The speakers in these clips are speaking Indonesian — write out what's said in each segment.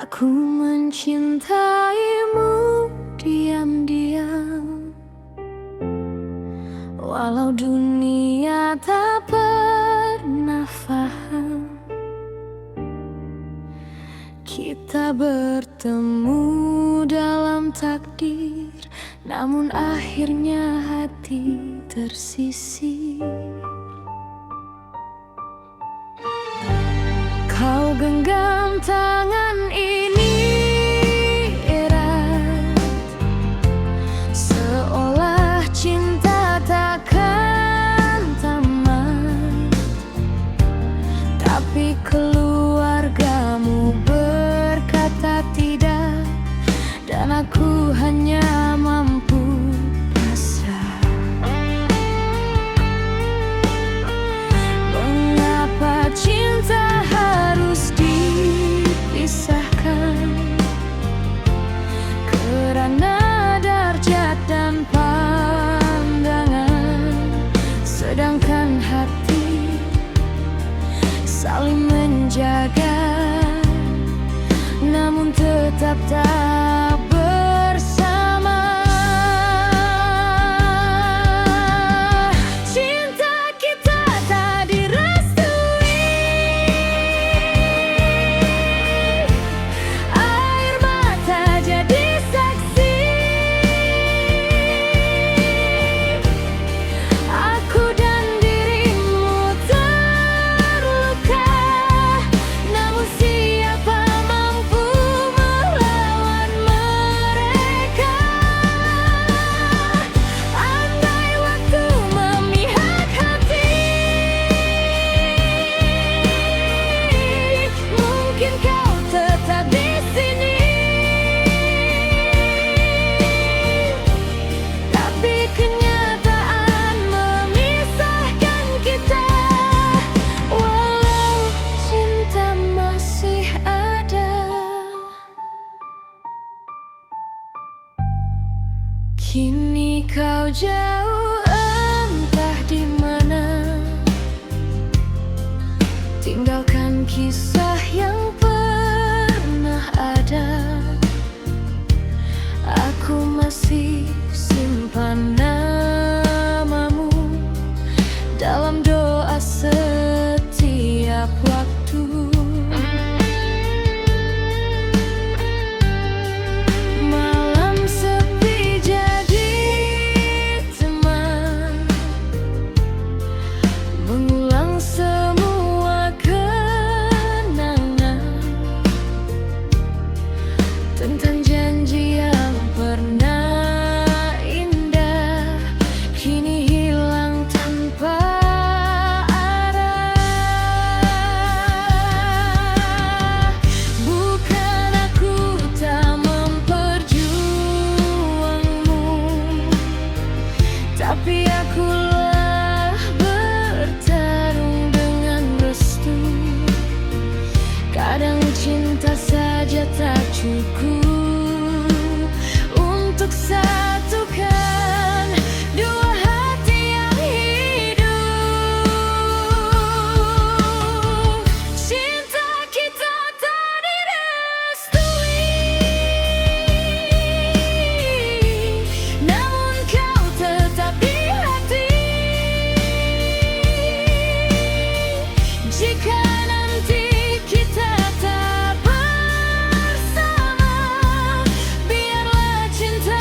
Aku mencintaimu diam-diam, walau dunia tak pernah faham. Kita bertemu dalam takdir, namun akhirnya hati tersisih. Kau genggam tangan ini erat, seolah cinta takkan tamat. Tapi keluargamu berkata tidak, dan aku hanya mampu pasrah. Mengapa cinta harus dipisahkan? Karena darjat dan pandangan, sedangkan hati saling menjaga, namun tetap tak bersama. Cinta kita tak direstui, air mata jadi saksi. Aku dan dirimu terluka, namun siapa mampu melawan mereka? Andai waktu memihak hati, mungkin kau tetap di sini. Tapi kenyataan memisahkan kita, walau cinta masih ada. Kini kau jauh entah di mana, tinggalkan kisah yang pernah ada. Aku masih simpan namamu dalam doa setiap waktu. Malam sepi jadi teman, mengulang semua kenangan tentang janji yang pernah indah, kini hilang tanpa arah. Bukan aku tak memperjuangmu, tapi akulah bertarung dengan restu. Kadang cinta saja tak cukup untuk satukan dua hati yang hidup. Cinta kita tak direstui, namun kau tetap di hati. Jika nanti kita tak bersama, biarlah cinta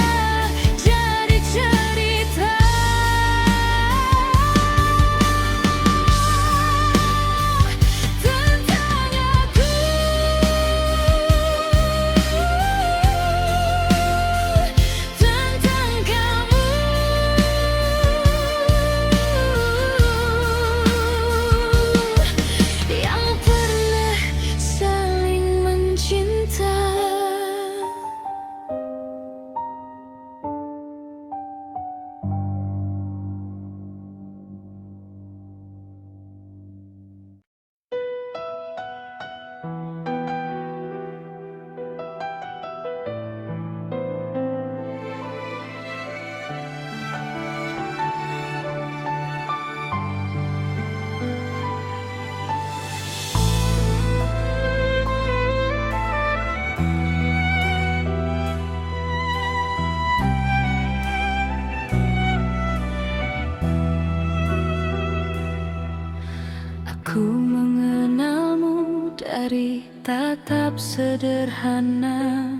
tatap sederhana.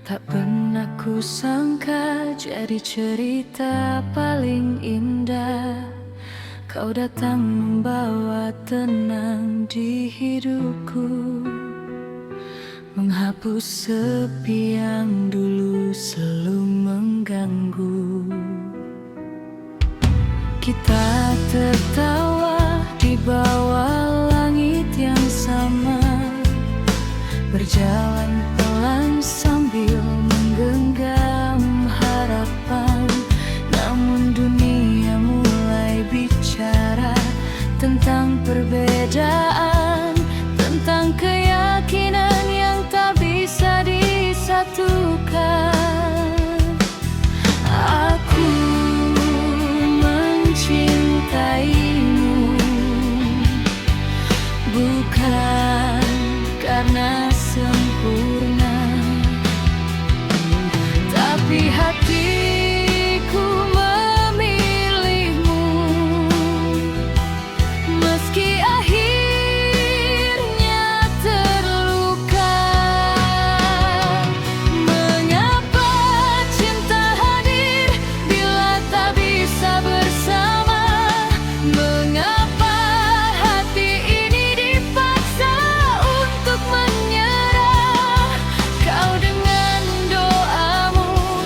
Tak pernah ku sangka jadi cerita paling indah. Kau datang membawa tenang di hidupku, menghapus sepi yang dulu selalu mengganggu. Kita tertawa di bawah langit yang sama, berjalan pelan sambil menggenggam harapan. Namun dunia mulai bicara tentang perbedaan, tentang keyakinan yang tak bisa disatukan. Aku mencintaimu bukan karena sempurna, tapi hatiku memilihmu. Meski akhirnya terluka, mengapa cinta hadir bila tak bisa bersama? Mengapa hati ini dipaksa untuk menyerah? Kau dengan doamu,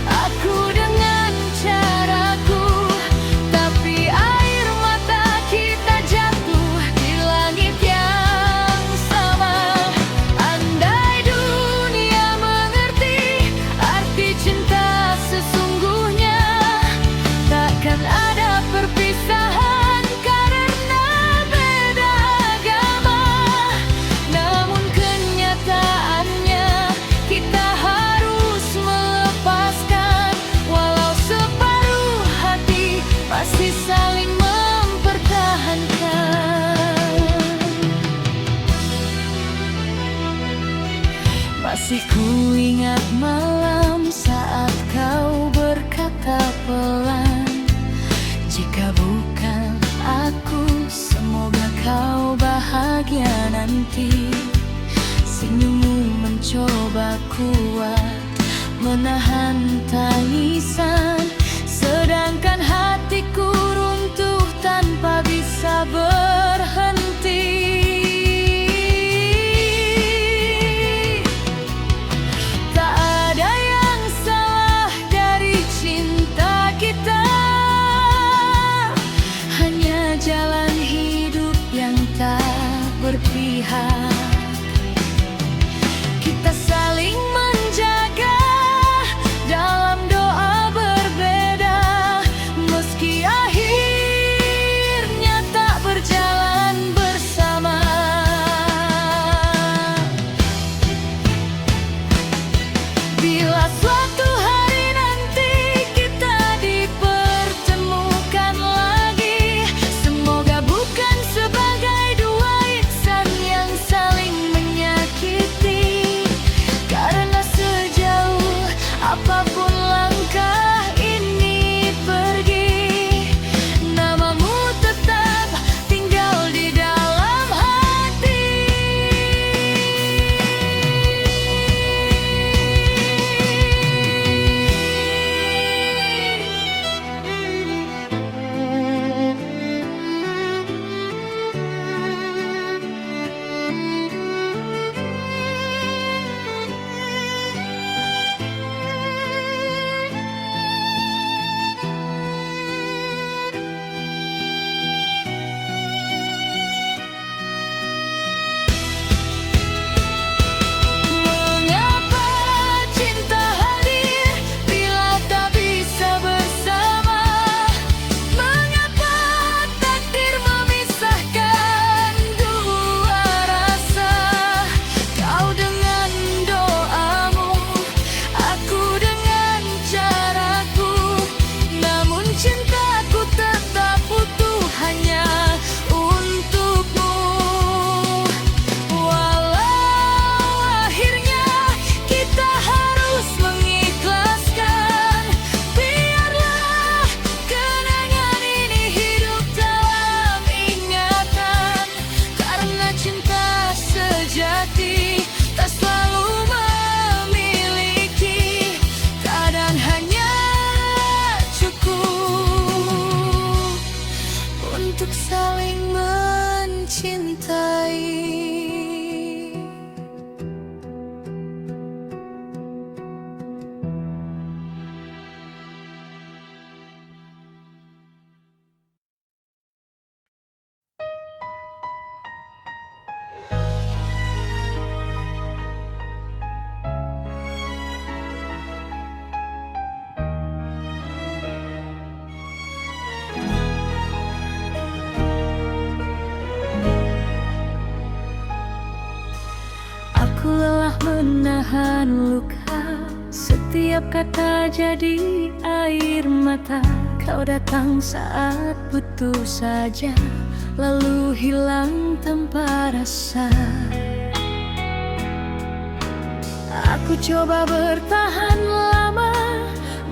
aku dengan caraku, tapi air mata kita jatuh di langit yang sama. Andai dunia mengerti arti cinta sesungguhnya, takkan ada perpisahan karena beda agama. Namun kenyataannya kita harus melepaskan, walau separuh hati masih saling mempertahankan. Masih ku ingat malam saat kau berkata pelan, jika bukan aku, semoga kau bahagia nanti. Senyummu mencoba kuat menahan tangisan, sedangkan hatiku runtuh tanpa bisa berhenti. Tak ada yang salah dari cinta kita, hanya jalan hidup yang tak berpihak. Kita saling menjaga dalam doa berbeda, meski akhirnya tak berjalan bersama. Aku lelah menahan luka, setiap kata jadi air mata. Kau datang saat butuh saja, lalu hilang tanpa rasa. Aku coba bertahan lama,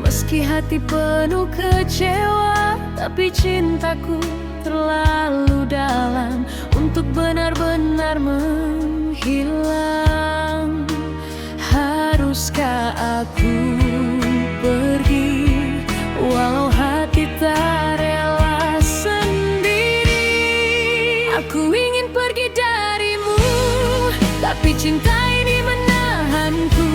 meski hati penuh kecewa. Tapi cintaku terlalu dalam untuk benar-benar menghilang. Haruskah aku pergi, walau hati tak rela sendiri? Aku ingin pergi darimu, tapi cinta ini menahanku.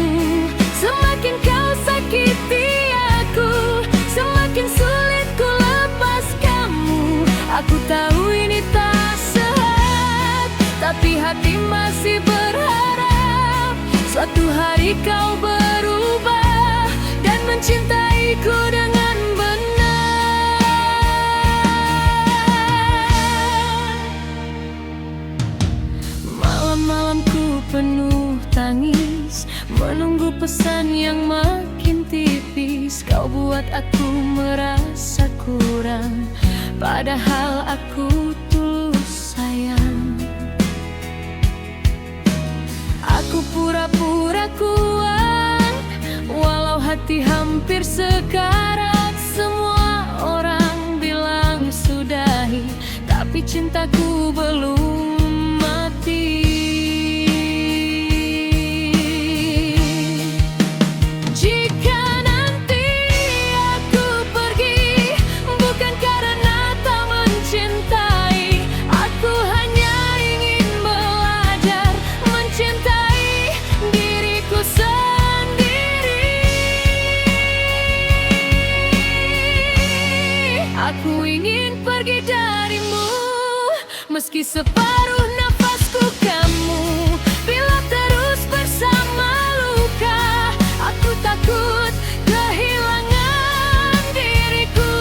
Semakin kau sakiti aku, semakin sulit ku lepas kamu. Aku tahu ini tak sehat, tapi hati masih berharap suatu hari kau berubah dan mencintaiku dengan benar. Malam-malamku penuh tangis, menunggu pesan yang makin tipis. Kau buat aku merasa kurang, padahal aku tulus sayang. Aku pura-pura kuat, walau hati hampir sekarat. Semua orang bilang sudahi, tapi cintaku belum mati. Aku ingin pergi darimu, meski separuh nafasku kamu. Bila terus bersama luka, aku takut kehilangan diriku.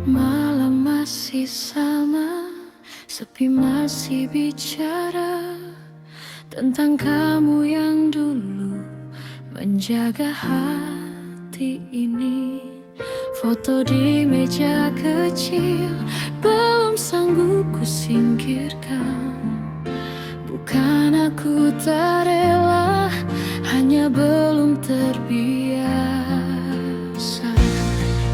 Malam masih sama, sepi masih bicara tentang kamu yang dulu menjaga hati ini. Foto di meja kecil belum sanggup ku singkirkan. Bukan aku tak rela, hanya belum terbiasa.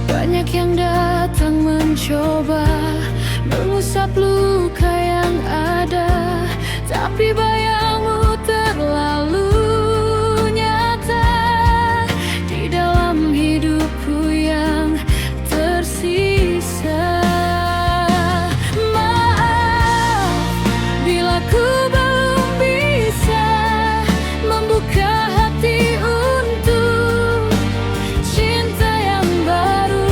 Banyak yang datang mencoba mengusap luka yang ada, tapi bayangmu terlalu nyata di dalam hidupku yang tersisa. Maaf bila ku belum bisa membuka hati untuk cinta yang baru.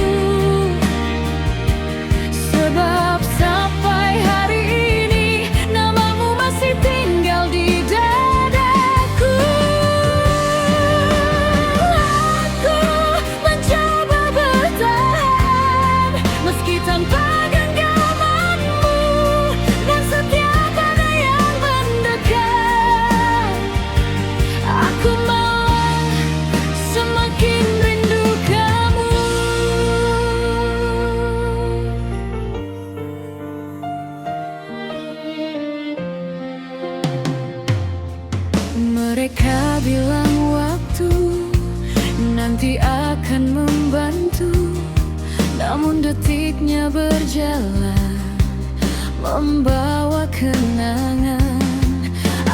Sebab sampai hari ini namamu masih tinggal di dadaku. Aku mencoba bertahan meski tanpa genggamanmu, dan setiap ada yang mendekat, aku malah semakin rindu kamu. Mereka bilang waktu nanti akan membantu, namun detiknya berjalan membawa kenangan.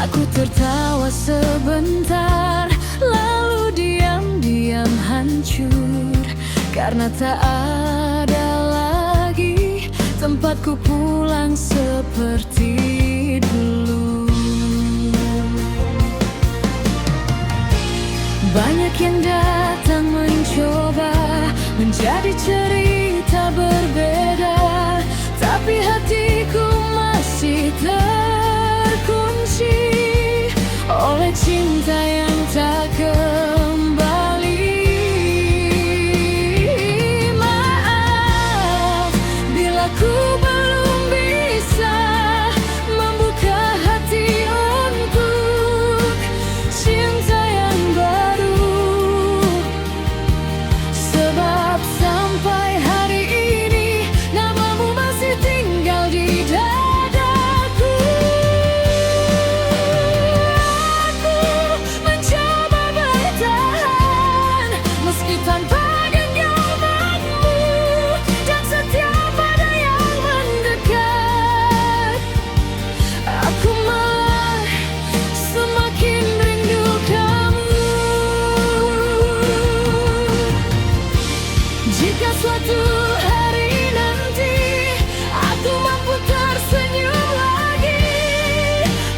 Aku tertawa sebentar, lalu diam-diam hancur, karena tak ada lagi tempatku pulang seperti dulu. Banyak yang datang mencoba menjadi cerita berbeda, tapi hatiku masih terkunci oleh cinta yang tak kembali. Maaf bila ku belum bisa membuka hati untuk cinta yang baru, sebab sampai hari ini namamu masih tinggal di dadaku. Aku mencoba bertahan meski tanpa genggamanmu, dan setiap ada yang mendekat, aku malah semakin rindu kamu. Jika suatu hari nanti aku mampu tersenyum lagi,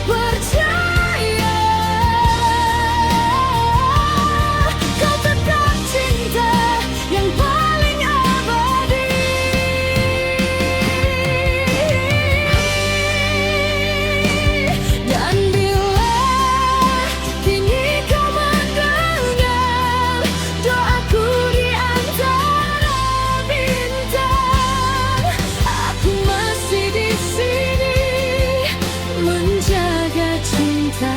percaya kau tetap cinta yang paling abadi. Dan bila kini kau mendengar doaku di antara bintang, aku masih di sini menjaga cinta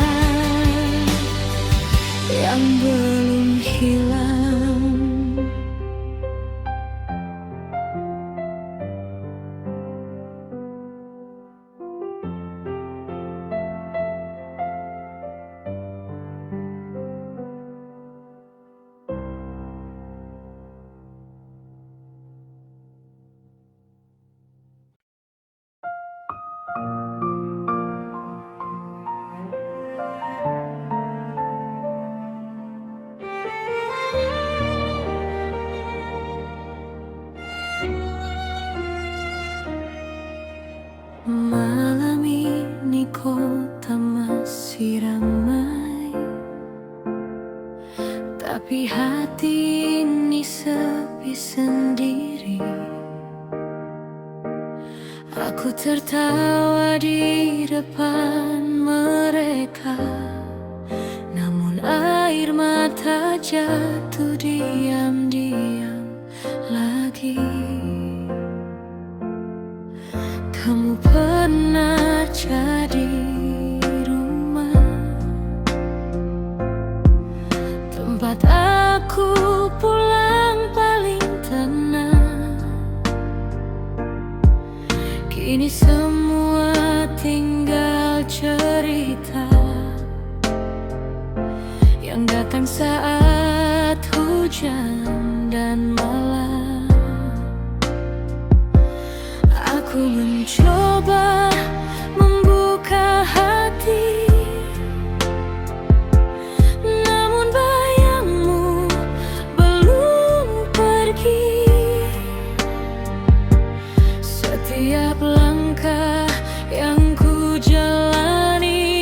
yang belum hilang. Malam ini kota masih ramai, tapi hati ini sepi sendiri. Aku tertawa di depan mereka, namun air mata jatuh diam-diam lagi. Kamu pernah jadi rumah, tempat aku pulang paling tenang. Kini semua tinggal cerita yang datang saat hujan dan malam. Aku mencoba membuka hati, namun bayangmu belum pergi. Setiap langkah yang ku jalani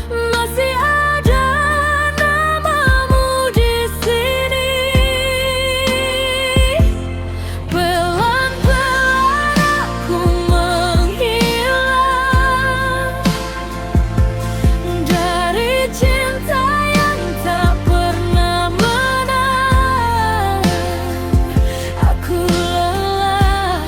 masih ada namamu di sini. Pelan-pelan aku menghilang dari cinta yang tak pernah menang. Aku lelah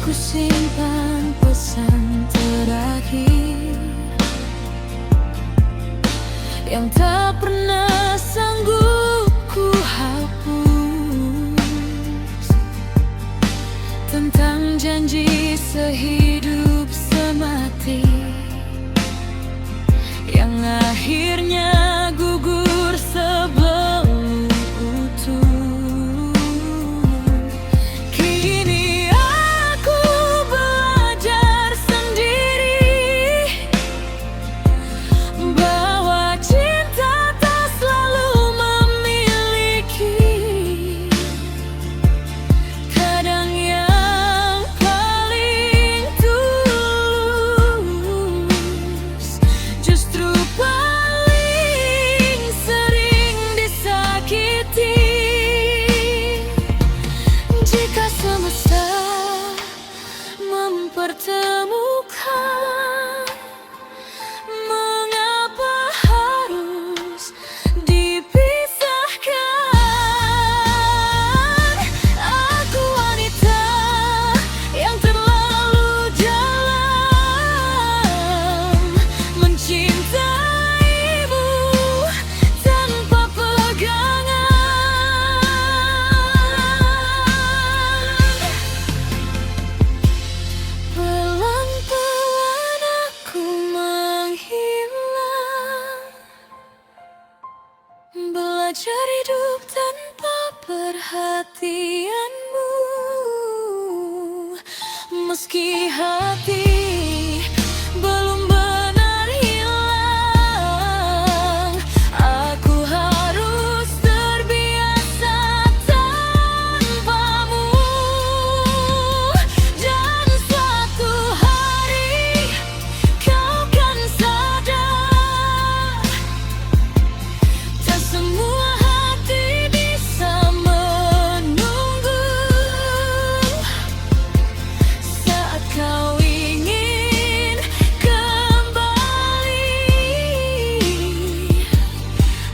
Ku simpan pesan terakhir yang tak pernah sanggup ku hapus, tentang janji sehidup semati yang akhirnya gugur sebelum utuh. Kini aku belajar sendiri bahwa cinta tak selalu memiliki. Kadang yang paling tulus justru paling sering disakiti. Jika semesta mempertemukan, mengapa harus dipisahkan? Aku wanita yang terlalu dalam mencintaimu tanpa pegangan. Pelan-pelan aku menghilang, belajar hidup tanpa perhatianmu. Meski hati belum benar hilang, aku harus terbiasa tanpamu. Dan suatu hari kau kan sadar, tak semua hati bisa menunggu. Saat kau ingin kembali,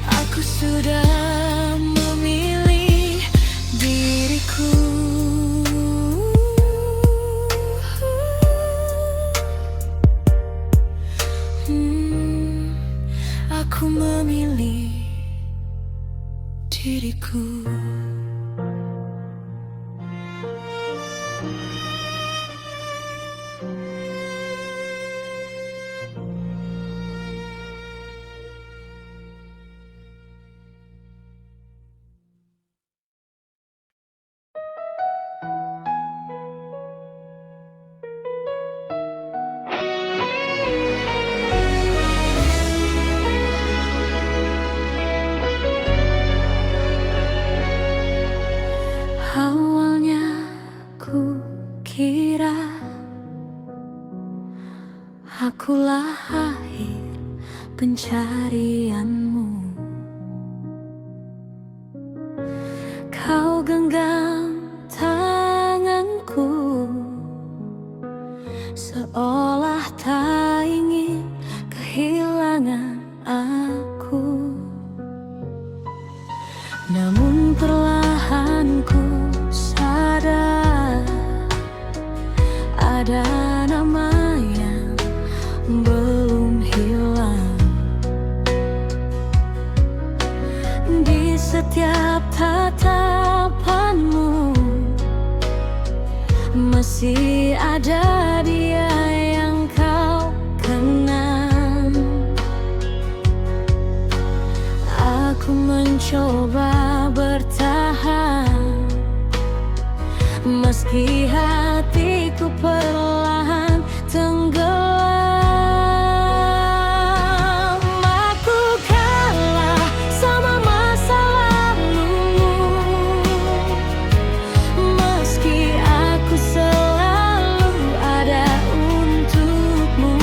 aku sudah memilih diriku. Aku memilih diriku. Awalnya ku kira akulah akhir pencarianmu. Kau genggam tanganku seolah tak ingin kehilangan aku. Namun perlahan ku sadar ada nama yang belum hilang di setiap tatapanmu. Masih ada dia yang kau kenang. Aku mencoba bertahan, meski hatiku perlahan tenggelam. Aku kalah sama masa lalumu, meski aku selalu ada untukmu.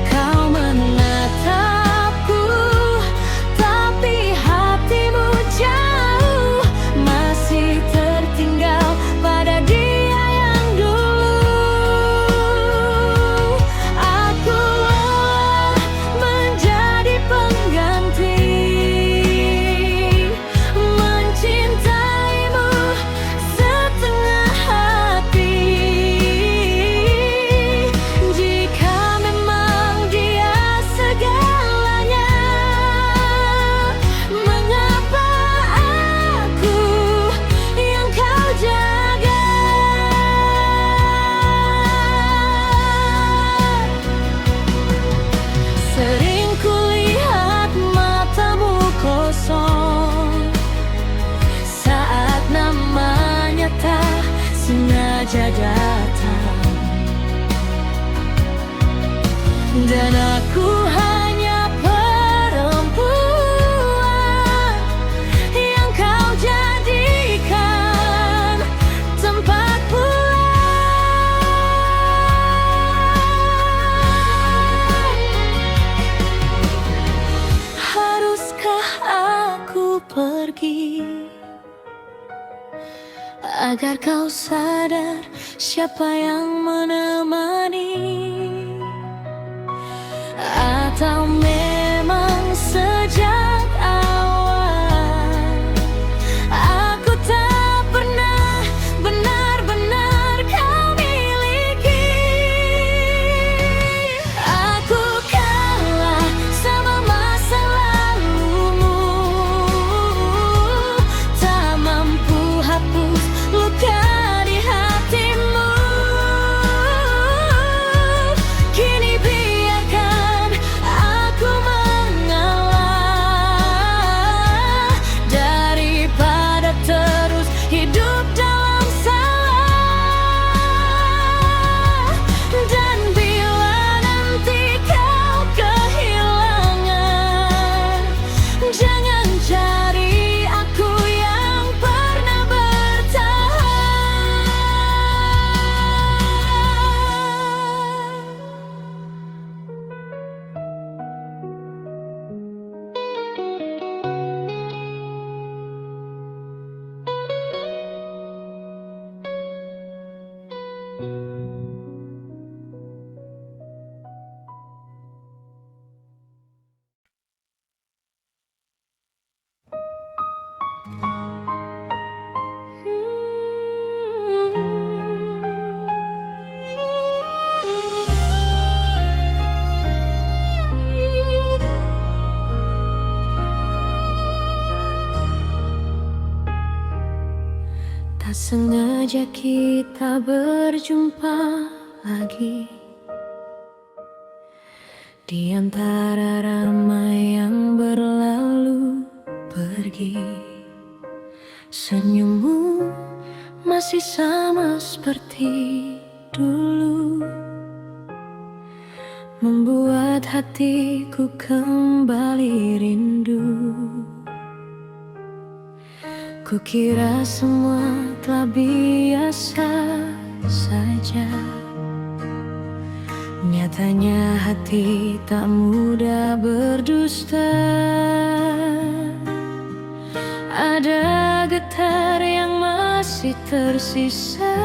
Kau menatapku, tapi hatimu jauh, masih tertinggal pada dia yang dulu. saja datang, dan aku hanya perempuan yang kau jadikan tempat pulang. Haruskah aku pergi agar kau sadar siapa yang menemani? Atau memang sejak awal aku tak pernah benar-benar kau miliki? Aku kalah sama masa lalumu, tak mampu hapus luka di hatimu. Kini biarkan aku mengalah daripada terus hidup dalam salah. Dan bila nanti kau kehilangan, jangan cari aku yang pernah bertahan. Tak sengaja kita berjumpa lagi di antara ramai yang berlalu pergi. Senyummu masih sama seperti dulu, membuat hatiku kembali rindu. Kukira semua telah biasa saja, nyatanya hati tak mudah berdusta. Ada getar yang masih tersisa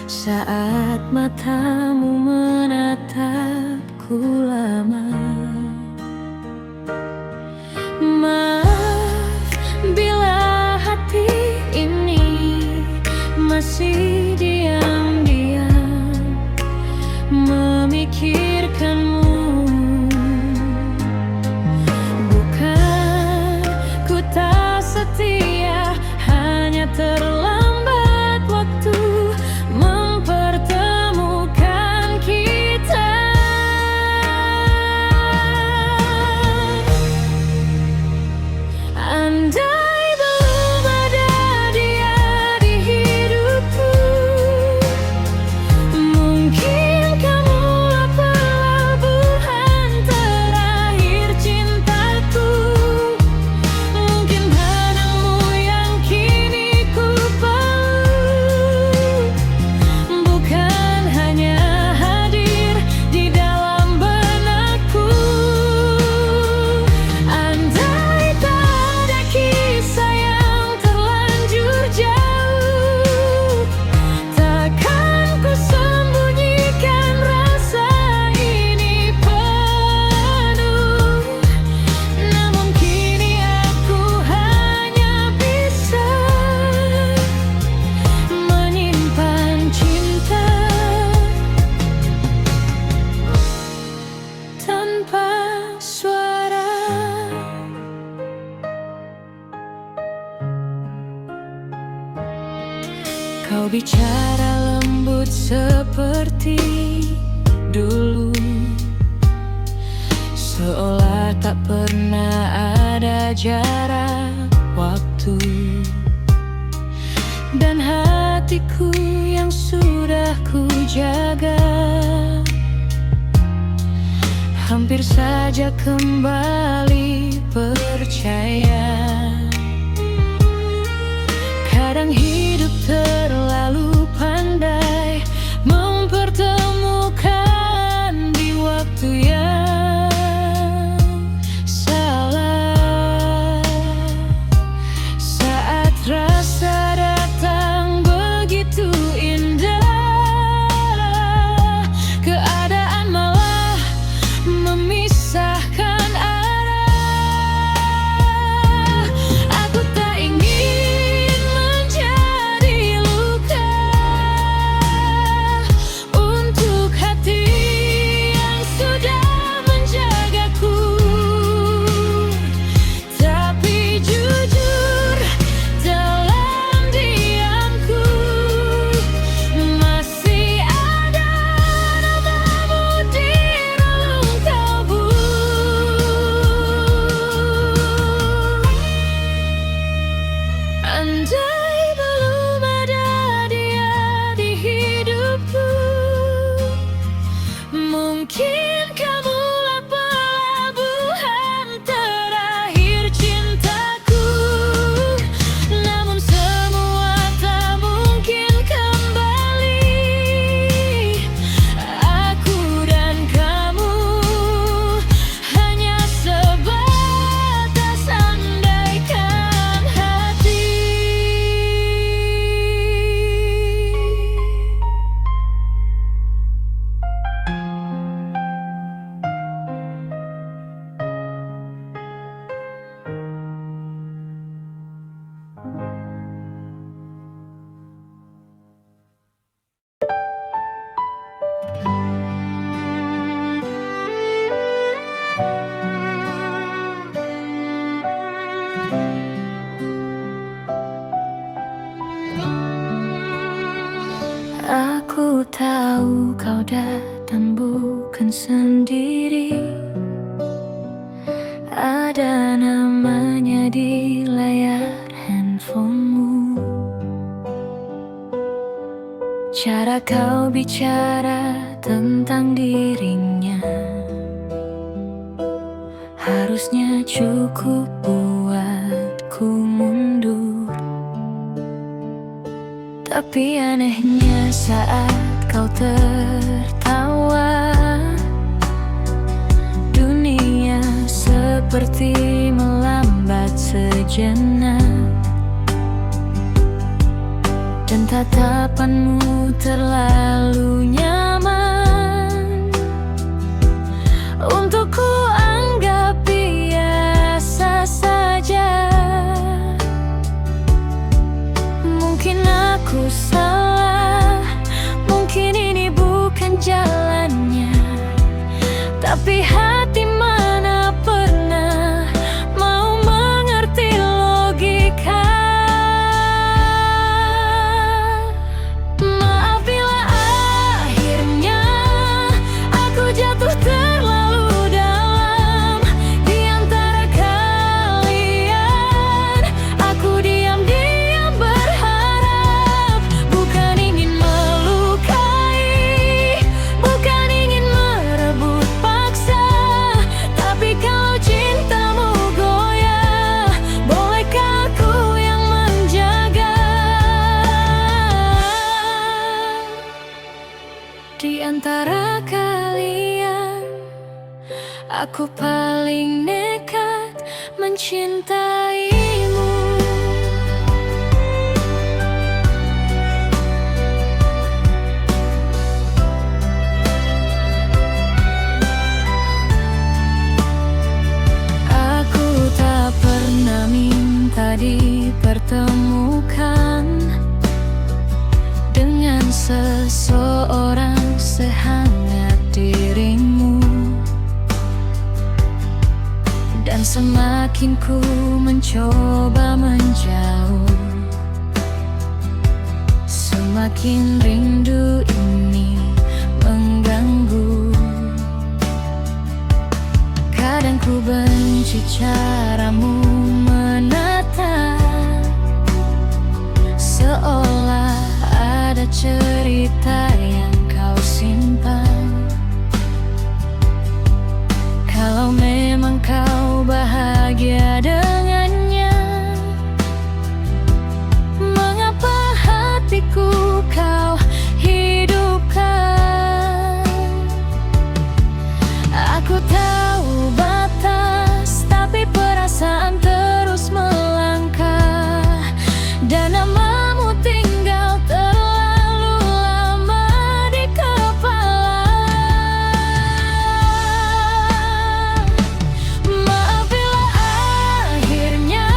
saat matamu menatapku lama. Maaf bila hati ini masih diam-diam memikirkanmu. Bukan ku tak setia, hanya terlambat waktu mempertemukan kita. Andai belum ada dia di hidupku, mungkin kamulah pelabuhan terakhir cintaku. Mungkin pandangmu yang kini ku peluk, bukan hanya hadir di dalam benakku. Andai tak ada kisah yang terlanjur jauh, takkan ku sembunyikan rasa ini penuh. Namun kini aku hanya bisa menyimpan cinta tanpa suara. Kau bicara lembut seperti dulu, seolah tak pernah ada jarak waktu. Dan hati hatiku yang sudah ku jaga. Hampir saja kembali percaya. Kadang hidup terlalu pandai mempertemukan di waktu yang salah. Saat rasa datang begitu indah, keadaan malah memisahkan arah. Aku tak ingin menjadi luka untuk hati yang sudah menjagaku. Tapi jujur dalam diamku masih ada namamu di relung kalbu. Andai belum ada dia di hidupku, mungkin kamulah pelabuhan terakhir cintaku. Namun semua tak mungkin kembali. Aku dan kamu hanya sebatas andaikan hati. Aku tahu kau datang bukan sendiri. Ada namanya di layar handphonemu. Cara kau bicara tentang dirinya harusnya cukup buatku mundur. Tapi anehnya saat kau tertawa, dunia seperti melambat sejenak. Dan tatapanmu terlalu nyaman untuk ku anggap biasa saja. Mungkin aku salah, mungkin ini bukan jalannya. Tapi hati mana pernah mau mengerti logika. Maaf bila akhirnya aku jatuh terlalu dalam di antara kalian. Aku diam-diam berharap, bukan ingin melukai, bukan ingin merebut paksa. Tapi kalau cintamu goyah, bolehkah aku yang menjaga? Di antara kalian, aku paling nekat mencintaimu. Aku tak pernah minta dipertemukan dengan seseorang sehangat dirimu. Dan semakin ku mencoba menjauh, semakin rindu ini mengganggu. Kadang ku benci caramu menatap, seolah ada cerita yang kau simpan. Kalau memang kau bahagia dengannya, mengapa hatiku kau hidupkan? Aku tahu batas, tapi perasaan terus melangkah, dan namamu tinggal terlalu lama di kepala. Maaf bila akhirnya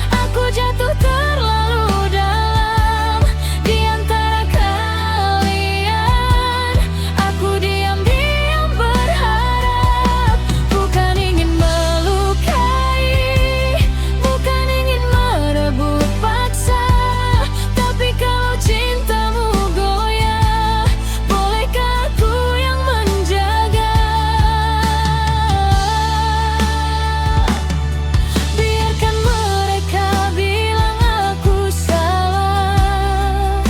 aku jatuh terlalu dalam di antara kalian. Aku diam-diam berharap, bukan ingin melukai, bukan ingin merebut paksa. Tapi kalau cintamu goyah, bolehkah aku yang menjaga? Biarkan mereka bilang aku salah,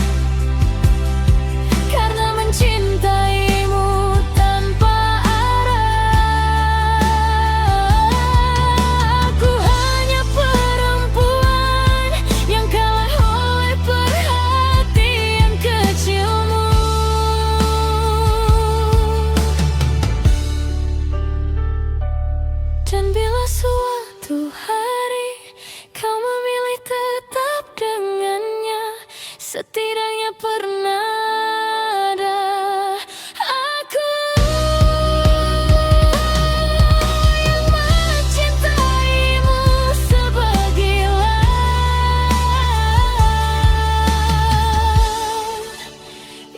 karena mencintaimu tanpa arah. Aku hanya perempuan yang kalah oleh perhatian kecilmu. Dan bila suatu hari kau memilih tetap dengannya, setidaknya pernah ada aku yang mencintaimu sebegila.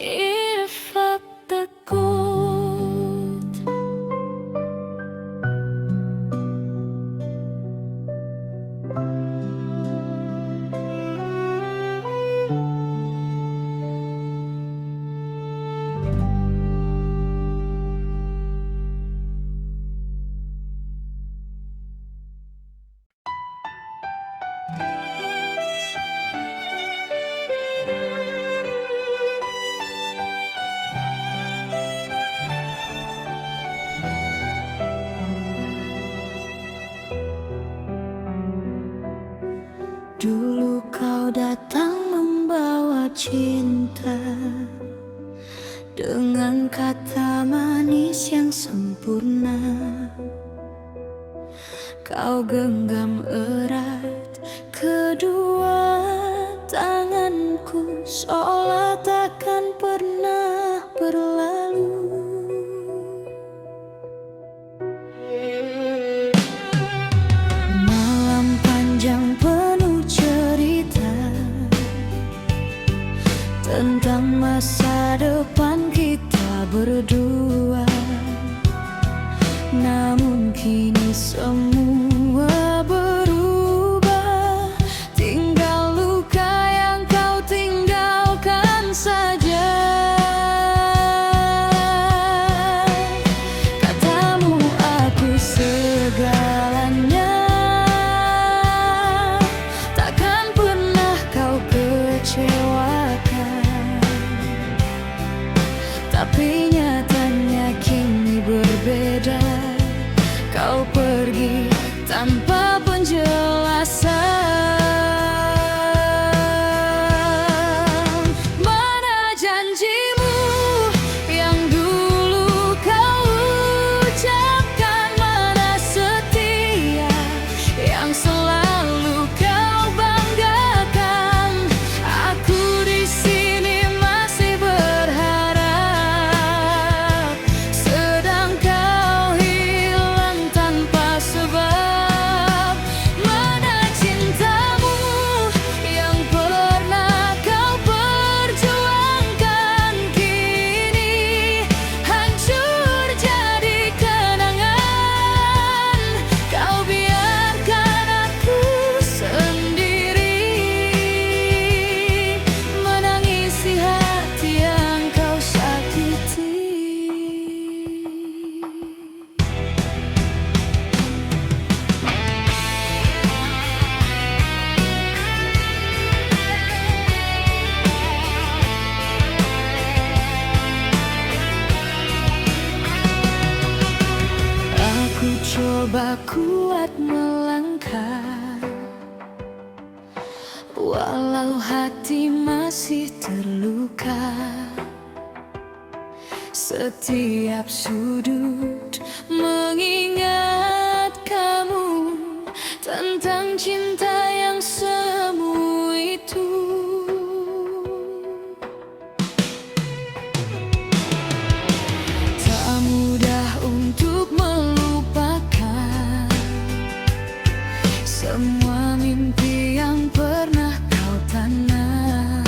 Irfan Tekut. Dulu kau datang membawa cinta, dengan kata manis yang sempurna. Kau genggam erat kedua tanganku, seolah takkan pernah berlalu. Malam panjang penuh cerita tentang masa depan kita berdua. Namun kini semua berubah, tinggal luka yang kau tinggalkan saja. Katamu aku segalanya, takkan pernah kau kecewakan. Tapi nyatanya kini berbeda, kau pergi tanpa penjelasan. Mana janjimu yang dulu kau ucapkan? Mana setia yang selalu kau banggakan? Aku di sini masih berharap, tak kuat melangkah, walau hati masih terluka. Setiap sudut mengingat kamu, tentang cinta yang semu itu. Tak mudah untuk melupakan semua mimpi yang pernah kau tanam.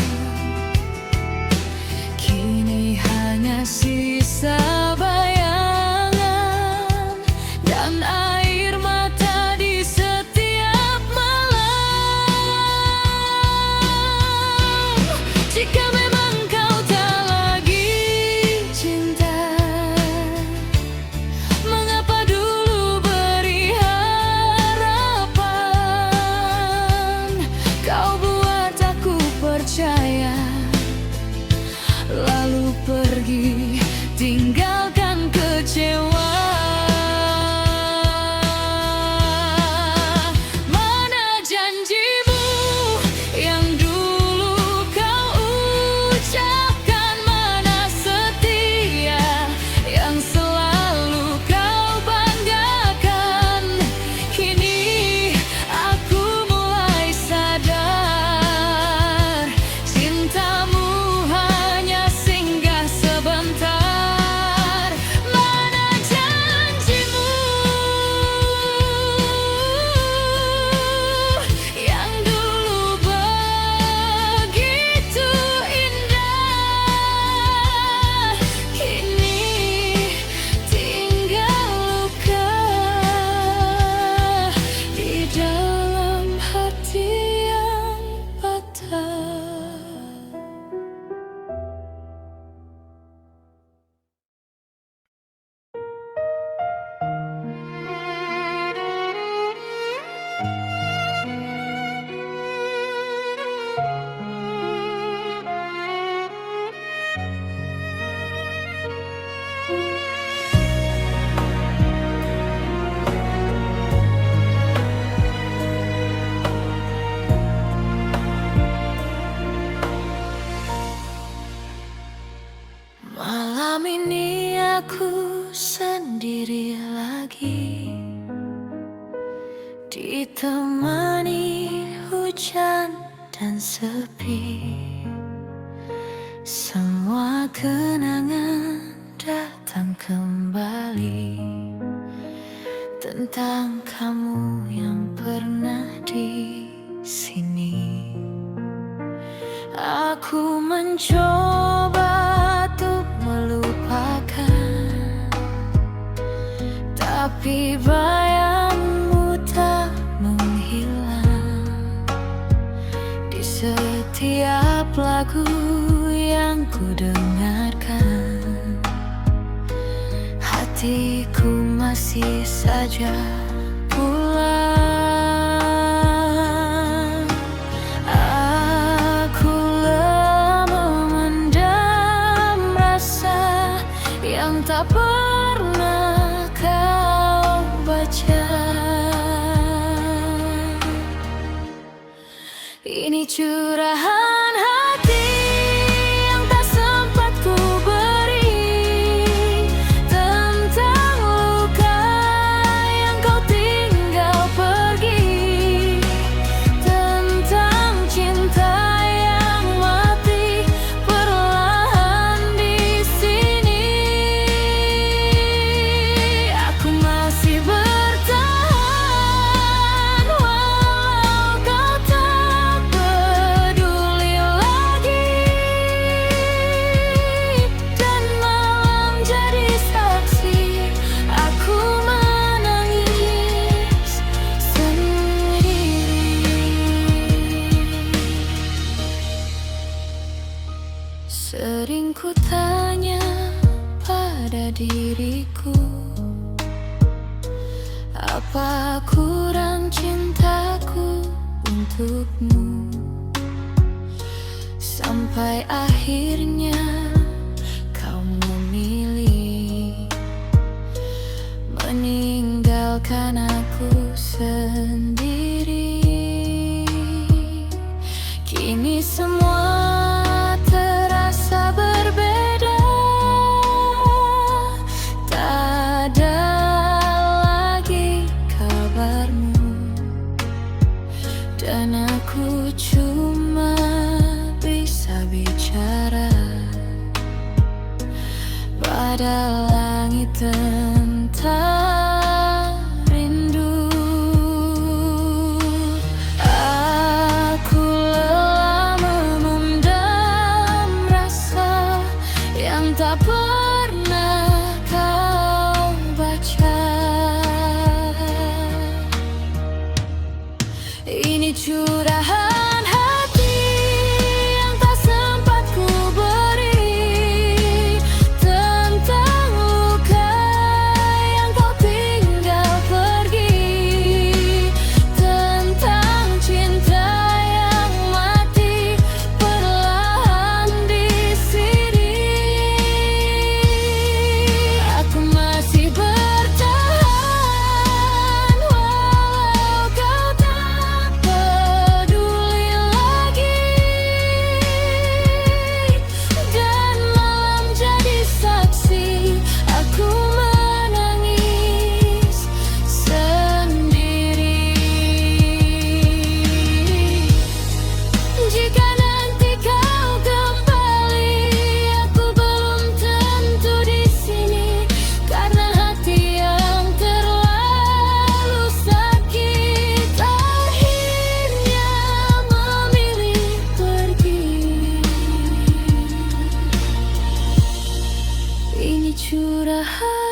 Kini hanya sisa bayangan dan air mata di setiap malam. Jika memang kau tak lagi cinta, mengapa dulu beri harapan? Kau buat aku percaya, lalu pergi tinggalkan kecewa. Mana janjimu yang dulu kau ucapkan? Mana setia yang selalu kau banggakan? Kini aku mulai sadar, cintamu hanya singgah sebentar. Mana janjimu yang dulu begitu indah? Kini tinggal luka di dalam hati yang patah. Malam ini aku sendiri lagi, ditemani hujan dan sepi. Semua kenangan datang kembali, tentang kamu yang pernah di sini. Aku mencoba untuk melupakan, tapi bayangmu tak menghilang di setiap lagu yang ku dengarkan. Hatiku masih saja pulang. Aku lemah memendam rasa yang tak pernah kau baca. Ini curahan hati yang tak sempat ku beri, tentang luka yang kau tinggal pergi, tentang cinta yang mati perlahan di sini. Aku masih bertahan walau kau tak peduli lagi, dan malam jadi saksi aku menangis sendiri. Sering ku tanya pada diriku, apa kurang cintaku untukmu? Sampai akhirnya kau memilih meninggalkan aku Kini semua terasa berbeda. Tak ada lagi kabarmu, dan aku cuma bisa bicara pada langit tentang rindu. Aku lelah memendam rasa yang tak pernah kau baca. Ini curahan hati yang tak sempat ku beri, tentang luka yang kau tinggal pergi, tentang cinta yang mati perlahan di sini. Aku masih bertahan walau kau tak peduli lagi, dan malam jadi saksi aku menangis sendiri. Jika nanti kau kembali, aku belum tentu di sini, karena hati yang terlalu sakit akhirnya memilih pergi. Ini curahan